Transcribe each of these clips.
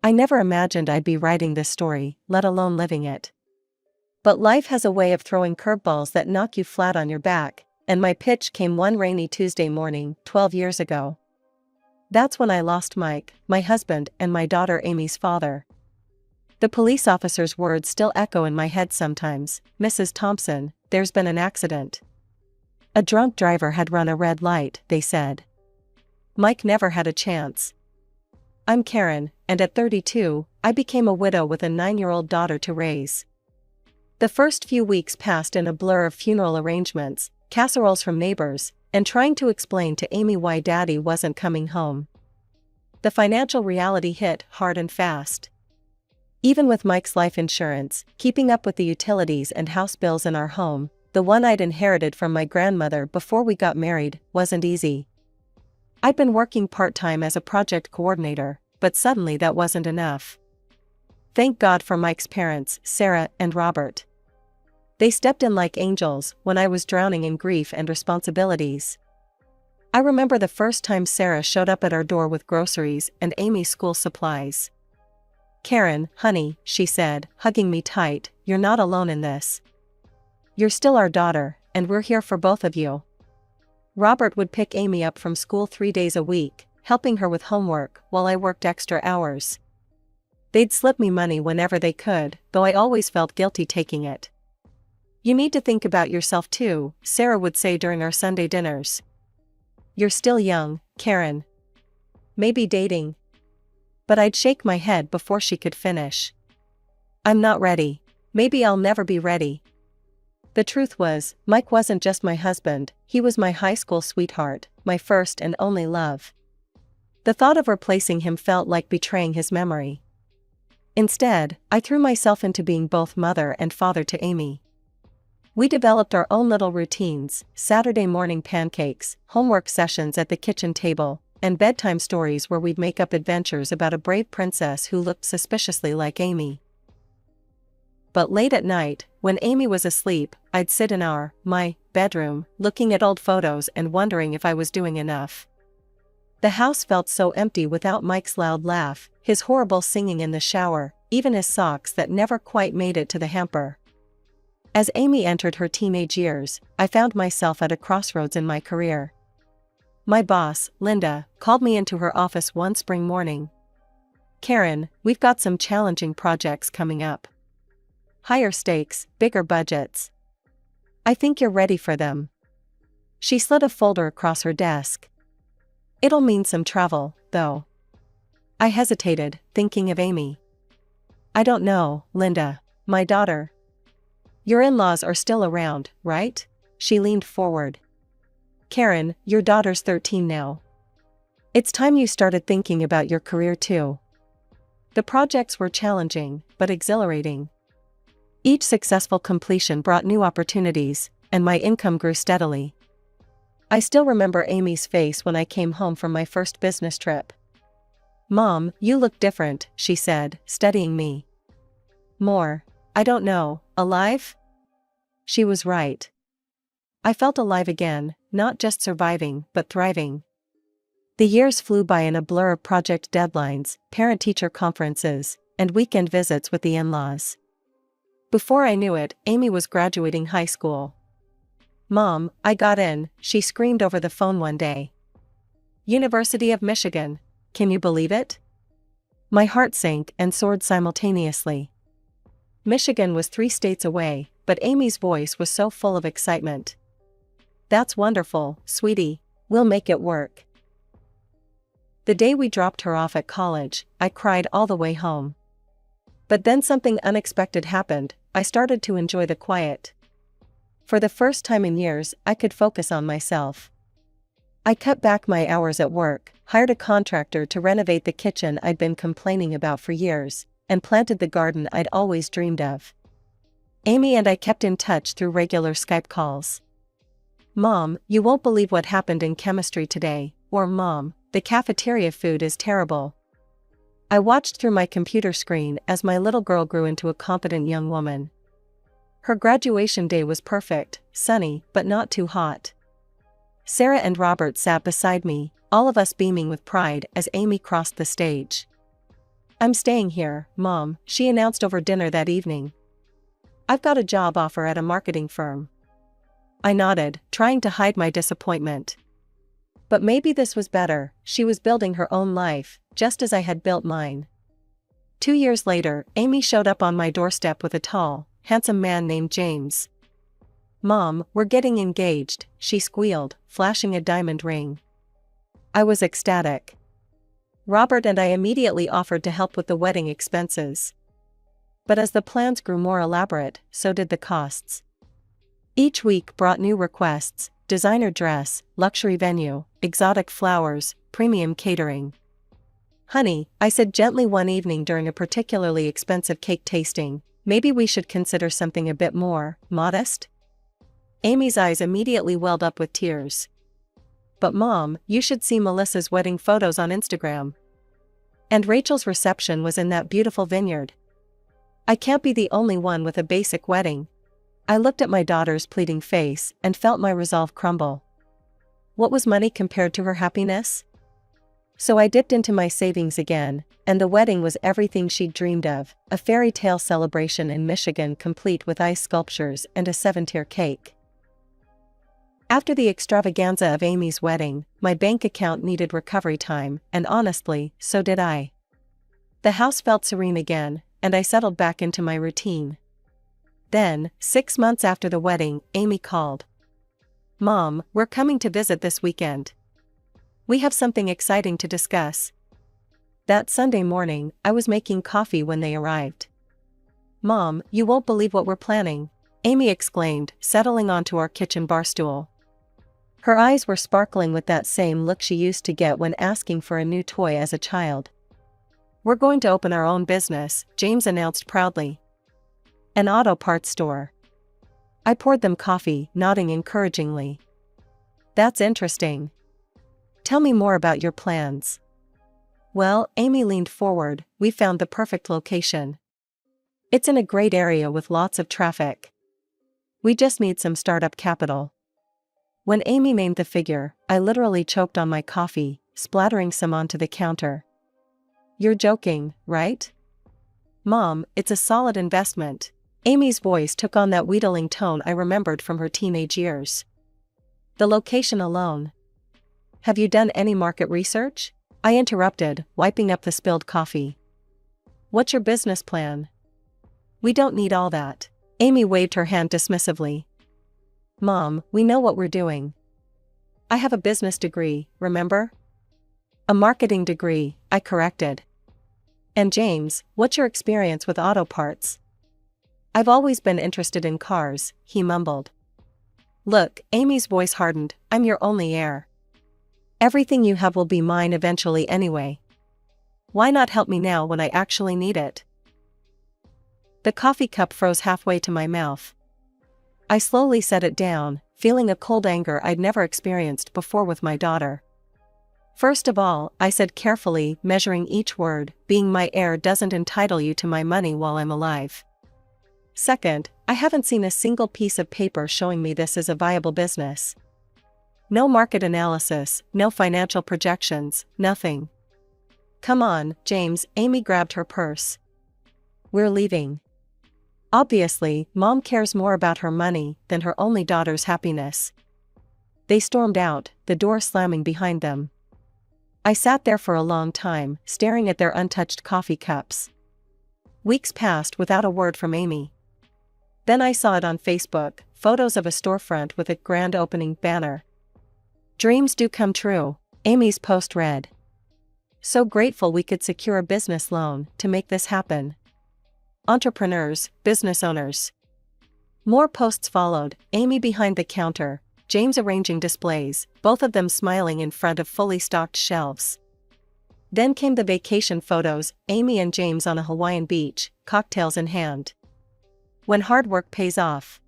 I never imagined I'd be writing this story, let alone living it. But life has a way of throwing curveballs that knock you flat on your back, and my pitch came one rainy Tuesday morning, 12 years ago. That's when I lost Mike, my husband, and my daughter Amy's father. The police officer's words still echo in my head sometimes. "Mrs. Thompson, there's been an accident. A drunk driver had run a red light," they said. Mike never had a chance. I'm Karen, and at 32, I became a widow with a 9-year-old daughter to raise. The first few weeks passed in a blur of funeral arrangements, casseroles from neighbors, and trying to explain to Amy why Daddy wasn't coming home. The financial reality hit hard and fast. Even with Mike's life insurance, keeping up with the utilities and house bills in our home, the one I'd inherited from my grandmother before we got married, wasn't easy. I'd been working part-time as a project coordinator, but suddenly that wasn't enough. Thank God for Mike's parents, Sarah and Robert. They stepped in like angels when I was drowning in grief and responsibilities. I remember the first time Sarah showed up at our door with groceries and Amy's school supplies. "Karen, honey," she said, hugging me tight, "you're not alone in this. You're still our daughter, and we're here for both of you." Robert would pick Amy up from school 3 days a week, helping her with homework while I worked extra hours. They'd slip me money whenever they could, though I always felt guilty taking it. "You need to think about yourself too," Sarah would say during our Sunday dinners. "You're still young, Karen. Maybe dating." But I'd shake my head before she could finish. "I'm not ready. Maybe I'll never be ready." The truth was, Mike wasn't just my husband, he was my high school sweetheart, my first and only love. The thought of replacing him felt like betraying his memory. Instead, I threw myself into being both mother and father to Amy. We developed our own little routines: Saturday morning pancakes, homework sessions at the kitchen table, and bedtime stories where we'd make up adventures about a brave princess who looked suspiciously like Amy. But late at night, when Amy was asleep, I'd sit in my bedroom, looking at old photos and wondering if I was doing enough. The house felt so empty without Mike's loud laugh, his horrible singing in the shower, even his socks that never quite made it to the hamper. As Amy entered her teenage years, I found myself at a crossroads in my career. My boss, Linda, called me into her office one spring morning. "Karen, we've got some challenging projects coming up. Higher stakes, bigger budgets. I think you're ready for them." She slid a folder across her desk. "It'll mean some travel, though." I hesitated, thinking of Amy. "I don't know, Linda. My daughter. Your in-laws are still around, right?" She leaned forward. "Karen, your daughter's 13 now. It's time you started thinking about your career too." The projects were challenging, but exhilarating. Each successful completion brought new opportunities, and my income grew steadily. I still remember Amy's face when I came home from my first business trip. "Mom, you look different," she said, studying me. "More, I don't know, alive?" She was right. I felt alive again, not just surviving, but thriving. The years flew by in a blur of project deadlines, parent-teacher conferences, and weekend visits with the in-laws. Before I knew it, Amy was graduating high school. "Mom, I got in," she screamed over the phone one day. "University of Michigan. Can you believe it?" My heart sank and soared simultaneously. Michigan was 3 states away, but Amy's voice was so full of excitement. "That's wonderful, sweetie. We'll make it work." The day we dropped her off at college, I cried all the way home. But then something unexpected happened. I started to enjoy the quiet. For the first time in years, I could focus on myself. I cut back my hours at work, hired a contractor to renovate the kitchen I'd been complaining about for years, and planted the garden I'd always dreamed of. Amy and I kept in touch through regular Skype calls. "Mom, you won't believe what happened in chemistry today," or "Mom, the cafeteria food is terrible." I watched through my computer screen as my little girl grew into a competent young woman. Her graduation day was perfect, sunny, but not too hot. Sarah and Robert sat beside me, all of us beaming with pride as Amy crossed the stage. I'm staying here, Mom, she announced over dinner that evening. I've got a job offer at a marketing firm. I nodded, trying to hide my disappointment. But maybe this was better. She was building her own life, just as I had built mine. 2 years later, Amy showed up on my doorstep with a tall, handsome man named James. Mom, we're getting engaged, she squealed, flashing a diamond ring. I was ecstatic. Robert and I immediately offered to help with the wedding expenses. But as the plans grew more elaborate, so did the costs. Each week brought new requests: designer dress, luxury venue, exotic flowers, premium catering. Honey, I said gently one evening during a particularly expensive cake tasting, maybe we should consider something a bit more modest? Amy's eyes immediately welled up with tears. But Mom, you should see Melissa's wedding photos on Instagram. And Rachel's reception was in that beautiful vineyard. I can't be the only one with a basic wedding. I looked at my daughter's pleading face and felt my resolve crumble. What was money compared to her happiness? So I dipped into my savings again, and the wedding was everything she'd dreamed of, a fairy tale celebration in Michigan complete with ice sculptures and a 7-tier cake. After the extravaganza of Amy's wedding, my bank account needed recovery time, and honestly, so did I. The house felt serene again, and I settled back into my routine. Then, 6 months after the wedding, Amy called. Mom, we're coming to visit this weekend. We have something exciting to discuss. That Sunday morning, I was making coffee when they arrived. Mom, you won't believe what we're planning, Amy exclaimed, settling onto our kitchen bar stool. Her eyes were sparkling with that same look she used to get when asking for a new toy as a child. We're going to open our own business, James announced proudly. An auto parts store. I poured them coffee, nodding encouragingly. That's interesting. Tell me more about your plans. Well, Amy leaned forward, we found the perfect location. It's in a great area with lots of traffic. We just need some startup capital. When Amy named the figure, I literally choked on my coffee, splattering some onto the counter. You're joking, right? Mom, it's a solid investment. Amy's voice took on that wheedling tone I remembered from her teenage years. The location alone. Have you done any market research? I interrupted, wiping up the spilled coffee. What's your business plan? We don't need all that. Amy waved her hand dismissively. Mom, we know what we're doing. I have a business degree, remember? A marketing degree, I corrected. And James, what's your experience with auto parts? I've always been interested in cars, he mumbled. Look, Amy's voice hardened, I'm your only heir. Everything you have will be mine eventually anyway. Why not help me now when I actually need it? The coffee cup froze halfway to my mouth. I slowly set it down, feeling a cold anger I'd never experienced before with my daughter. First of all, I said carefully, measuring each word, being my heir doesn't entitle you to my money while I'm alive. Second, I haven't seen a single piece of paper showing me this is a viable business. No market analysis, no financial projections, nothing. Come on, James, Amy grabbed her purse. We're leaving. Obviously, Mom cares more about her money than her only daughter's happiness. They stormed out, the door slamming behind them. I sat there for a long time, staring at their untouched coffee cups. Weeks passed without a word from Amy. Then I saw it on Facebook, photos of a storefront with a grand opening banner. Dreams do come true, Amy's post read. So grateful we could secure a business loan to make this happen. Entrepreneurs, business owners. More posts followed, Amy behind the counter, James arranging displays, both of them smiling in front of fully stocked shelves. Then came the vacation photos, Amy and James on a Hawaiian beach, cocktails in hand. When hard work pays off.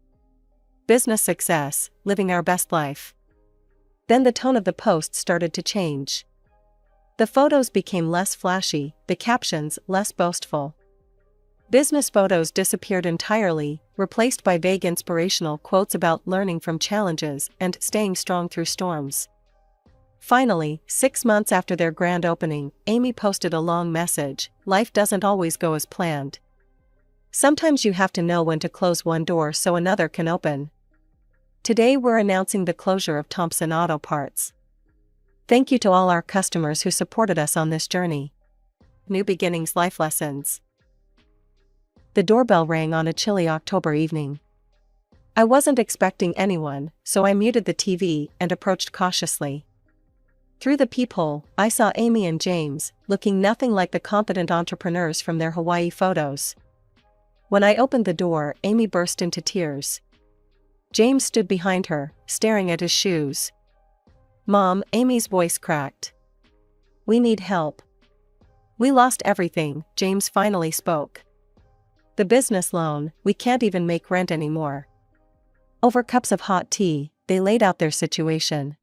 Business success, living our best life. Then the tone of the post started to change. The photos became less flashy, the captions less boastful. Business photos disappeared entirely, replaced by vague inspirational quotes about learning from challenges and staying strong through storms. Finally, 6 months after their grand opening, Amy posted a long message. Life doesn't always go as planned. Sometimes you have to know when to close one door so another can open. Today we're announcing the closure of Thompson Auto Parts. Thank you to all our customers who supported us on this journey. New Beginnings Life Lessons. The doorbell rang on a chilly October evening. I wasn't expecting anyone, so I muted the TV and approached cautiously. Through the peephole, I saw Amy and James, looking nothing like the confident entrepreneurs from their Hawaii photos. When I opened the door, Amy burst into tears. James stood behind her, staring at his shoes. "Mom," Amy's voice cracked. "We need help. We lost everything," James finally spoke. "The business loan, we can't even make rent anymore." Over cups of hot tea, they laid out their situation.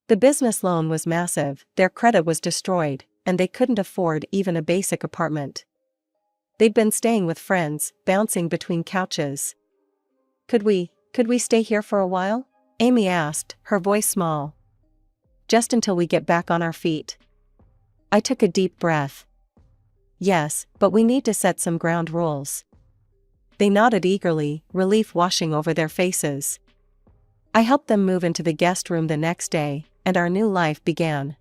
The business loan was massive, their credit was destroyed, and they couldn't afford even a basic apartment. They'd been staying with friends, bouncing between couches. Could we stay here for a while?" Amy asked, her voice small. "Just until we get back on our feet." I took a deep breath. "Yes, but we need to set some ground rules." They nodded eagerly, relief washing over their faces. I helped them move into the guest room the next day, and our new life began.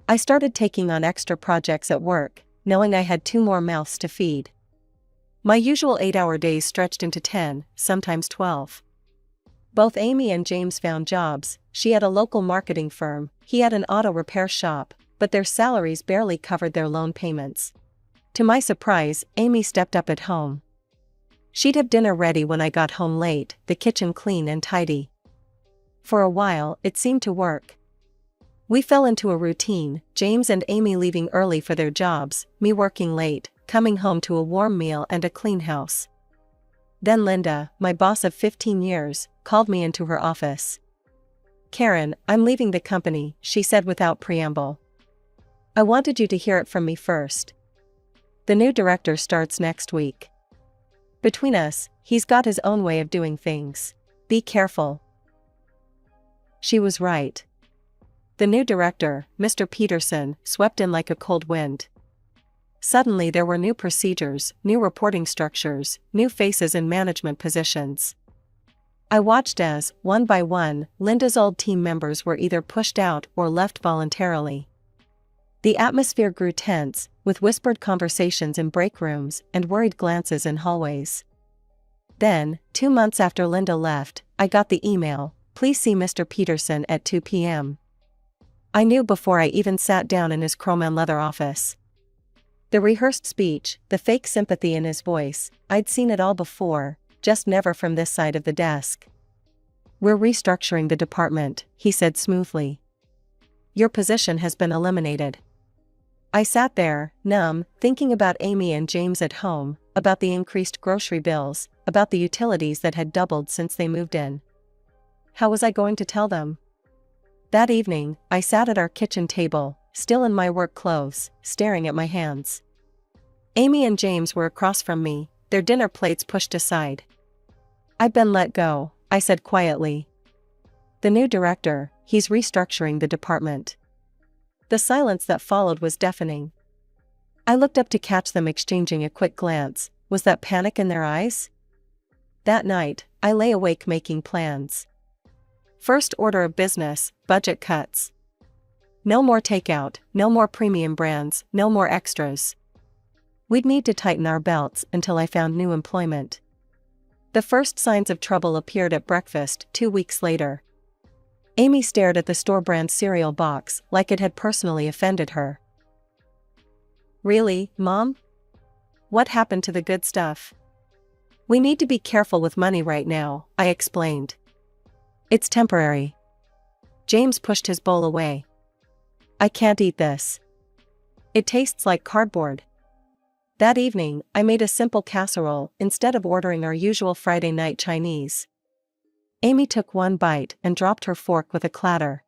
I started taking on extra projects at work, knowing I had 2 more mouths to feed. My usual 8-hour days stretched into 10, sometimes 12. Both Amy and James found jobs. She had a local marketing firm, he had an auto repair shop, but their salaries barely covered their loan payments. To my surprise, Amy stepped up at home. She'd have dinner ready when I got home late, the kitchen clean and tidy. For a while, it seemed to work. We fell into a routine, James and Amy leaving early for their jobs, me working late, coming home to a warm meal and a clean house. Then Linda, my boss of 15 years, called me into her office. "Karen, I'm leaving the company," she said without preamble. "I wanted you to hear it from me first. The new director starts next week. Between us, he's got his own way of doing things. Be careful." She was right. The new director, Mr. Peterson, swept in like a cold wind. Suddenly there were new procedures, new reporting structures, new faces in management positions. I watched as, one by one, Linda's old team members were either pushed out or left voluntarily. The atmosphere grew tense, with whispered conversations in break rooms and worried glances in hallways. Then, 2 months after Linda left, I got the email, "Please see Mr. Peterson at 2 p.m. I knew before I even sat down in his chrome and leather office. The rehearsed speech, the fake sympathy in his voice, I'd seen it all before, just never from this side of the desk. "We're restructuring the department," he said smoothly. "Your position has been eliminated." I sat there, numb, thinking about Amy and James at home, about the increased grocery bills, about the utilities that had doubled since they moved in. How was I going to tell them? That evening, I sat at our kitchen table, still in my work clothes, staring at my hands. Amy and James were across from me, their dinner plates pushed aside. "I've been let go," I said quietly. "The new director, he's restructuring the department." The silence that followed was deafening. I looked up to catch them exchanging a quick glance. Was that panic in their eyes? That night, I lay awake making plans. First order of business, budget cuts. No more takeout, no more premium brands, no more extras. We'd need to tighten our belts until I found new employment. The first signs of trouble appeared at breakfast 2 weeks later. Amy stared at the store brand cereal box like it had personally offended her. "Really, Mom? What happened to the good stuff?" "We need to be careful with money right now," I explained. "It's temporary." James pushed his bowl away. "I can't eat this. It tastes like cardboard." That evening, I made a simple casserole instead of ordering our usual Friday night Chinese. Amy took one bite and dropped her fork with a clatter.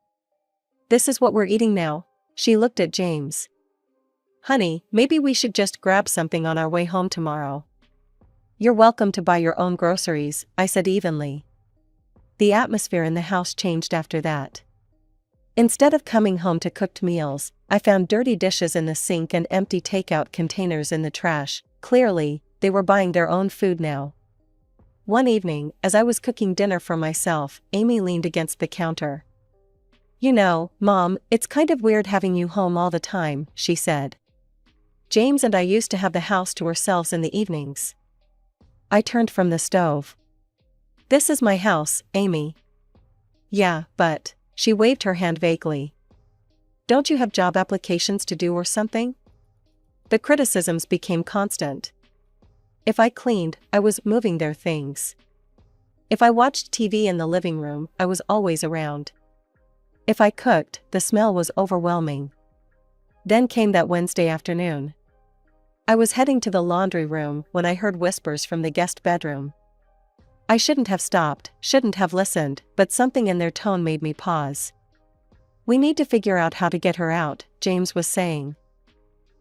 "This is what we're eating now?" She looked at James. "Honey, maybe we should just grab something on our way home tomorrow." "You're welcome to buy your own groceries," I said evenly. The atmosphere in the house changed after that. Instead of coming home to cooked meals, I found dirty dishes in the sink and empty takeout containers in the trash. Clearly, they were buying their own food now. One evening, as I was cooking dinner for myself, Amy leaned against the counter. "You know, Mom, it's kind of weird having you home all the time," she said. "James and I used to have the house to ourselves in the evenings." I turned from the stove. "This is my house, Amy." "Yeah, but..." She waved her hand vaguely. "Don't you have job applications to do or something?" The criticisms became constant. If I cleaned, I was moving their things. If I watched TV in the living room, I was always around. If I cooked, the smell was overwhelming. Then came that Wednesday afternoon. I was heading to the laundry room when I heard whispers from the guest bedroom. I shouldn't have stopped, shouldn't have listened, but something in their tone made me pause. "We need to figure out how to get her out," James was saying.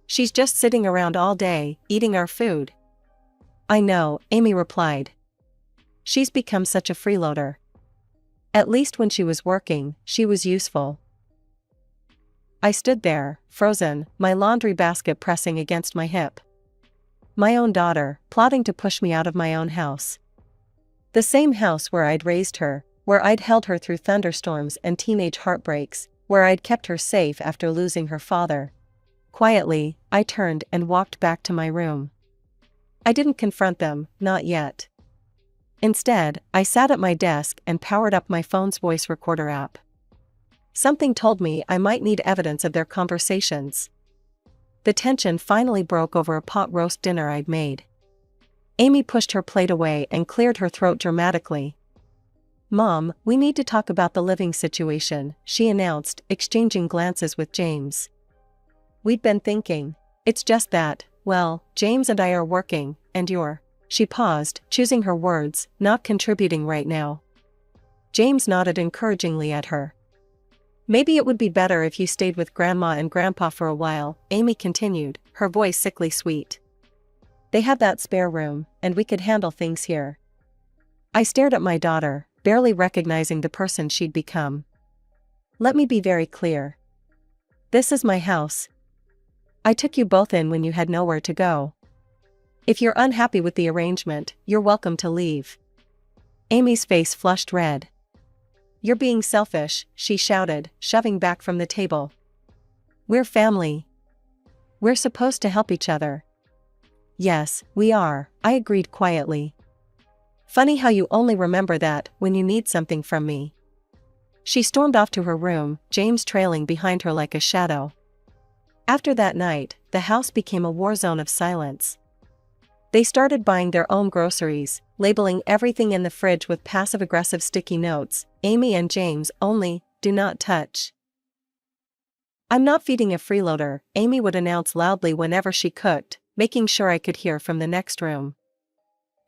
"She's just sitting around all day, eating our food." "I know," Amy replied. "She's become such a freeloader. At least when she was working, she was useful." I stood there, frozen, my laundry basket pressing against my hip. My own daughter, plotting to push me out of my own house. The same house where I'd raised her, where I'd held her through thunderstorms and teenage heartbreaks, where I'd kept her safe after losing her father. Quietly, I turned and walked back to my room. I didn't confront them, not yet. Instead, I sat at my desk and powered up my phone's voice recorder app. Something told me I might need evidence of their conversations. The tension finally broke over a pot roast dinner I'd made. Amy pushed her plate away and cleared her throat dramatically. "Mom, we need to talk about the living situation," she announced, exchanging glances with James. "We'd been thinking. It's just that, well, James and I are working, and you're..." She paused, choosing her words, "not contributing right now." James nodded encouragingly at her. "Maybe it would be better if you stayed with Grandma and Grandpa for a while," Amy continued, her voice sickly sweet. "They have that spare room, and we could handle things here." I stared at my daughter, barely recognizing the person she'd become. "Let me be very clear. This is my house. I took you both in when you had nowhere to go. If you're unhappy with the arrangement, you're welcome to leave." Amy's face flushed red. "You're being selfish," she shouted, shoving back from the table. "We're family. We're supposed to help each other." "Yes, we are," I agreed quietly. "Funny how you only remember that when you need something from me." She stormed off to her room, James trailing behind her like a shadow. After that night, the house became a war zone of silence. They started buying their own groceries, labeling everything in the fridge with passive-aggressive sticky notes. Amy and James only, "Do not touch." "I'm not feeding a freeloader," Amy would announce loudly whenever she cooked, making sure I could hear from the next room.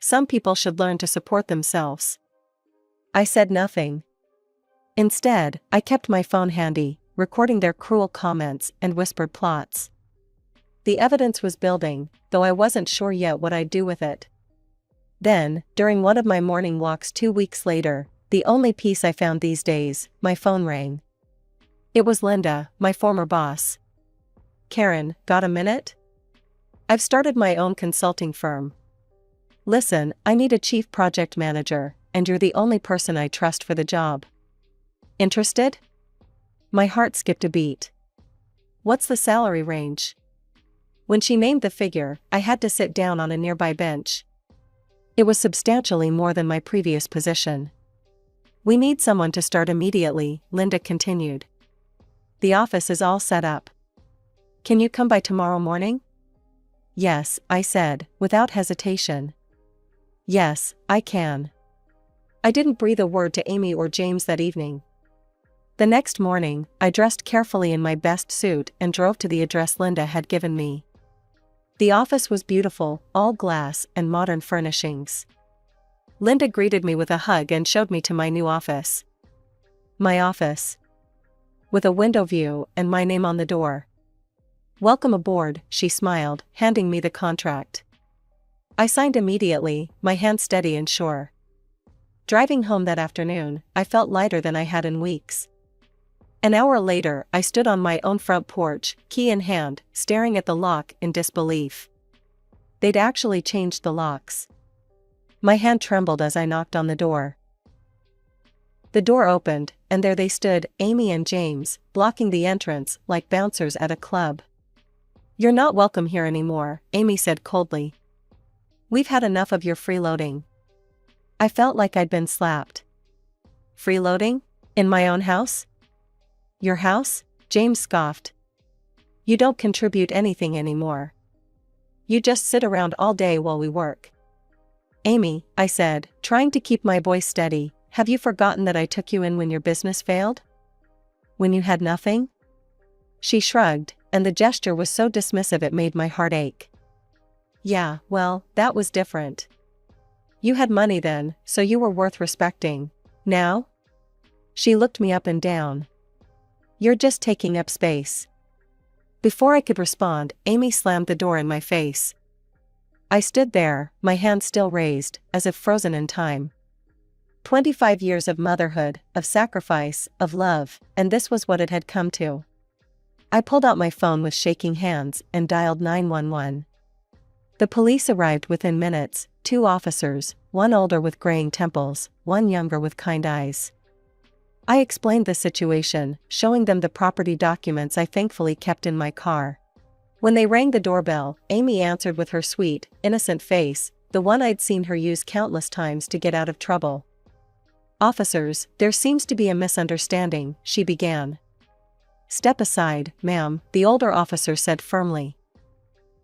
"Some people should learn to support themselves." I said nothing. Instead, I kept my phone handy, recording their cruel comments and whispered plots. The evidence was building, though I wasn't sure yet what I'd do with it. Then, during one of my morning walks 2 weeks later, the only peace I found these days, my phone rang. It was Linda, my former boss. "Karen, got a minute? I've started my own consulting firm. Listen, I need a chief project manager, and you're the only person I trust for the job. Interested?" My heart skipped a beat. "What's the salary range?" When she named the figure, I had to sit down on a nearby bench. It was substantially more than my previous position. "We need someone to start immediately," Linda continued. "The office is all set up. Can you come by tomorrow morning?" "Yes," I said, without hesitation. "Yes, I can." I didn't breathe a word to Amy or James that evening. The next morning, I dressed carefully in my best suit and drove to the address Linda had given me. The office was beautiful, all glass and modern furnishings. Linda greeted me with a hug and showed me to my new office. My office. With a window view and my name on the door. "Welcome aboard," she smiled, handing me the contract. I signed immediately, my hand steady and sure. Driving home that afternoon, I felt lighter than I had in weeks. An hour later, I stood on my own front porch, key in hand, staring at the lock in disbelief. They'd actually changed the locks. My hand trembled as I knocked on the door. The door opened, and there they stood, Amy and James, blocking the entrance like bouncers at a club. "You're not welcome here anymore," Amy said coldly. "We've had enough of your freeloading." I felt like I'd been slapped. "Freeloading? In my own house?" "Your house?" James scoffed. "You don't contribute anything anymore. You just sit around all day while we work." "Amy," I said, trying to keep my voice steady, "have you forgotten that I took you in when your business failed? When you had nothing?" She shrugged, and the gesture was so dismissive it made my heart ache. "Yeah, well, that was different. You had money then, so you were worth respecting. Now?" She looked me up and down. "You're just taking up space." Before I could respond, Amy slammed the door in my face. I stood there, my hand still raised, as if frozen in time. 25 years of motherhood, of sacrifice, of love, and this was what it had come to. I pulled out my phone with shaking hands and dialed 911. The police arrived within minutes, 2 officers, one older with graying temples, one younger with kind eyes. I explained the situation, showing them the property documents I thankfully kept in my car. When they rang the doorbell, Amy answered with her sweet, innocent face, the one I'd seen her use countless times to get out of trouble. "Officers, there seems to be a misunderstanding," she began. "Step aside, ma'am," the older officer said firmly.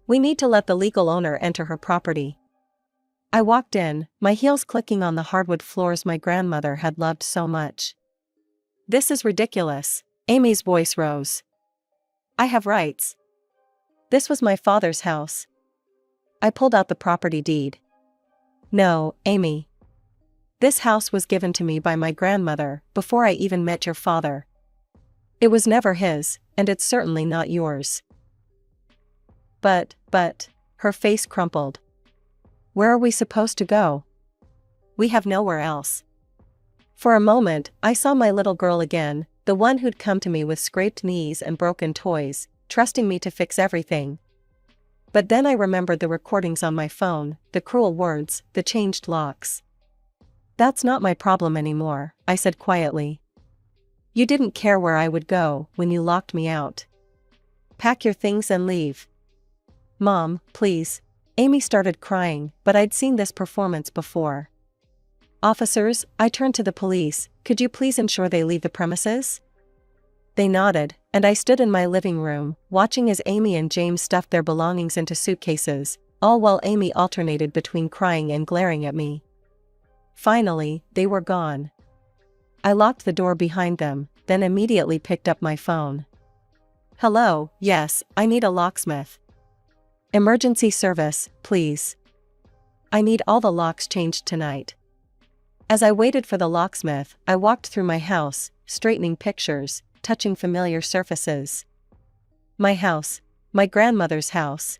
"We need to let the legal owner enter her property." I walked in, my heels clicking on the hardwood floors my grandmother had loved so much. "This is ridiculous." Amy's voice rose. "I have rights. This was my father's house." I pulled out the property deed. "No, Amy. This house was given to me by my grandmother, before I even met your father. It was never his, and it's certainly not yours." But, her face crumpled. "Where are we supposed to go? We have nowhere else." For a moment, I saw my little girl again, the one who'd come to me with scraped knees and broken toys, trusting me to fix everything. But then I remembered the recordings on my phone, the cruel words, the changed locks. "That's not my problem anymore," I said quietly. "You didn't care where I would go when you locked me out. Pack your things and leave." "Mom, please." Amy started crying, but I'd seen this performance before. "Officers," I turned to the police, "could you please ensure they leave the premises?" They nodded, and I stood in my living room, watching as Amy and James stuffed their belongings into suitcases, all while Amy alternated between crying and glaring at me. Finally, they were gone. I locked the door behind them, then immediately picked up my phone. "Hello, yes, I need a locksmith. Emergency service, please. I need all the locks changed tonight." As I waited for the locksmith, I walked through my house, straightening pictures, touching familiar surfaces. My house. My grandmother's house.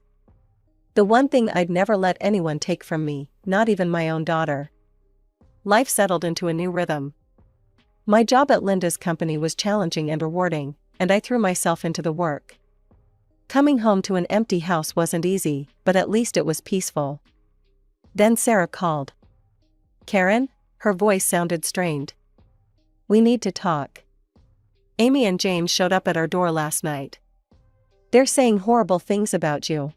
The one thing I'd never let anyone take from me, not even my own daughter. Life settled into a new rhythm. My job at Linda's company was challenging and rewarding, and I threw myself into the work. Coming home to an empty house wasn't easy, but at least it was peaceful. Then Sarah called. "Karen?" Her voice sounded strained. "We need to talk. Amy and James showed up at our door last night. They're saying horrible things about you.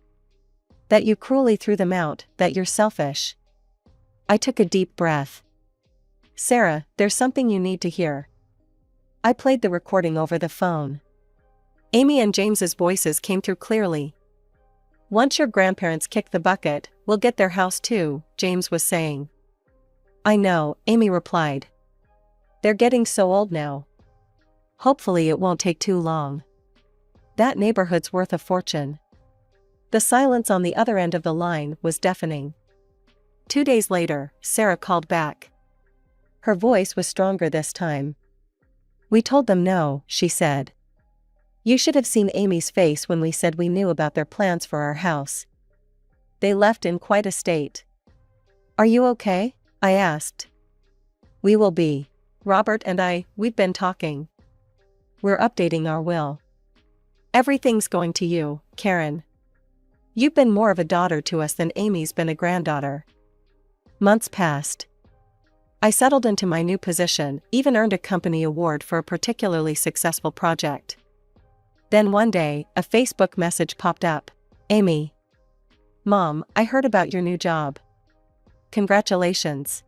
That you cruelly threw them out, that you're selfish." I took a deep breath. "Sarah, there's something you need to hear." I played the recording over the phone. Amy and James's voices came through clearly. "Once your grandparents kick the bucket, we'll get their house too," James was saying. "I know," Amy replied. "They're getting so old now. Hopefully it won't take too long. That neighborhood's worth a fortune." The silence on the other end of the line was deafening. 2 days later, Sarah called back. Her voice was stronger this time. "We told them no," she said. "You should have seen Amy's face when we said we knew about their plans for our house. They left in quite a state." "Are you okay?" I asked. "We will be. Robert and we've been talking. we're updating our will. Everything's going to you, Karen. You've been more of a daughter to us than Amy's been a granddaughter. Months passed. I settled into my new position, even earned a company award for a particularly successful project. Then one day, a Facebook message popped up. Amy. Mom, I heard about your new job. Congratulations.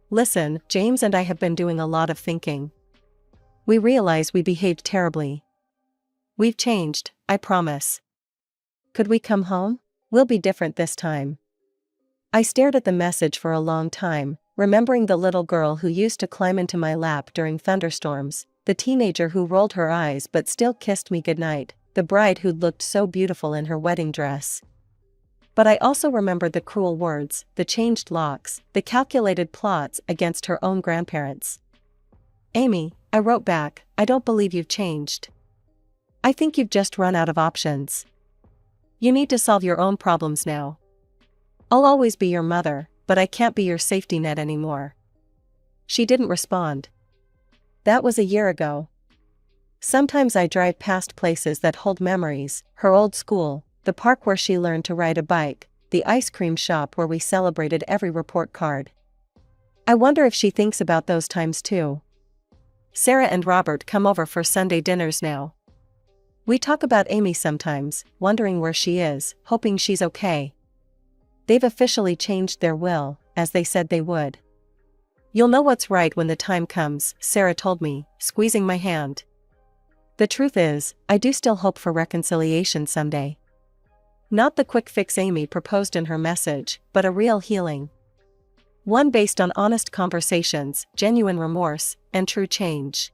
Listen, James and I have been doing a lot of thinking. We realize we behaved terribly. We've changed, I promise. Could we come home? We'll be different this time. I stared at the message for a long time, remembering the little girl who used to climb into my lap during thunderstorms, the teenager who rolled her eyes but still kissed me goodnight, the bride who'd looked so beautiful in her wedding dress. But I also remembered the cruel words, the changed locks, the calculated plots against her own grandparents. Amy, I wrote back, I don't believe you've changed. I think you've just run out of options. You need to solve your own problems now. I'll always be your mother, but I can't be your safety net anymore. She didn't respond. That was a year ago. Sometimes I drive past places that hold memories, her old school, the park where she learned to ride a bike, the ice cream shop where we celebrated every report card. I wonder if she thinks about those times too. Sarah and Robert come over for Sunday dinners now. We talk about Amy sometimes, wondering where she is, hoping she's okay. They've officially changed their will, as they said they would. You'll know what's right when the time comes, Sarah told me, squeezing my hand. The truth is, I do still hope for reconciliation someday. Not the quick fix Amy proposed in her message, but a real healing. One based on honest conversations, genuine remorse, and true change.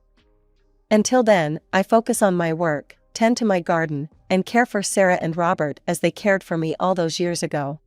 Until then, I focus on my work, tend to my garden, and care for Sarah and Robert as they cared for me all those years ago.